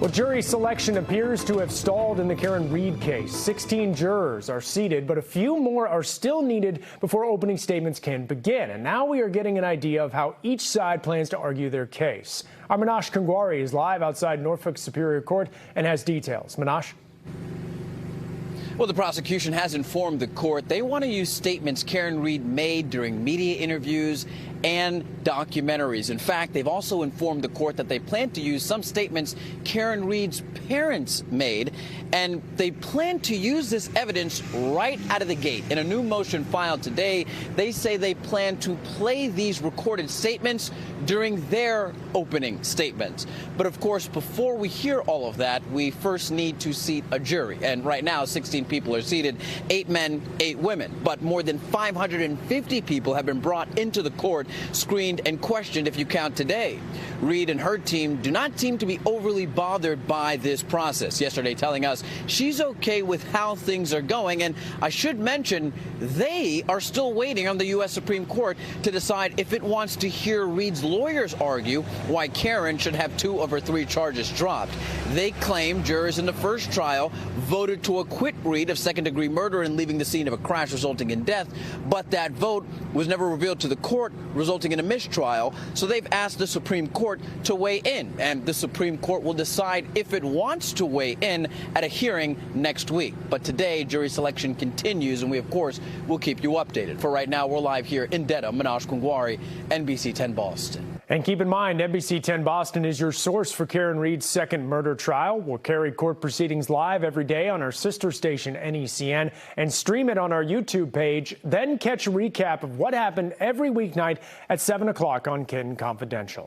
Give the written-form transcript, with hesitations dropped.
Well, jury selection appears to have stalled in the Karen Read case. 16 jurors are seated, but a few more are still needed before opening statements can begin. And now we are getting an idea of how each side plans to argue their case. Our Manash Kangwari is live outside Norfolk Superior Court and has details. Manash? Well, the prosecution has informed the court they want to use statements Karen Read made during media interviews and documentaries. In fact, they've also informed the court that they plan to use some statements Karen Read's parents made, and they plan to use this evidence right out of the gate. In a new motion filed today, they say they plan to play these recorded statements during their opening statements. But of course, before we hear all of that, we first need to seat a jury. And right now, 16 people are seated, 8 men, 8 women. But more than 550 people have been brought into the court, screened and questioned if you count today. Read and her team do not seem to be overly bothered by this process. Yesterday telling us she's okay with how things are going. And I should mention they are still waiting on the U.S. Supreme Court to decide if it wants to hear Read's lawyers argue why Karen should have 2 of her 3 charges dropped. They claim jurors in the first trial voted to acquit Read of second-degree murder and leaving the scene of a crash resulting in death, but that vote was never revealed to the court, resulting in a mistrial. So they've asked the Supreme Court to weigh in, and the Supreme Court will decide if it wants to weigh in at a hearing next week. But today, jury selection continues, and we, of course, will keep you updated. For right now, we're live here in Dedham. Manash Kangwari, NBC 10 Boston. And keep in mind, NBC 10 Boston is your source for Karen Read's second murder trial. We'll carry court proceedings live every day on our sister station, NECN, and stream it on our YouTube page. Then catch a recap of what happened every weeknight at 7 o'clock on Ken Confidential.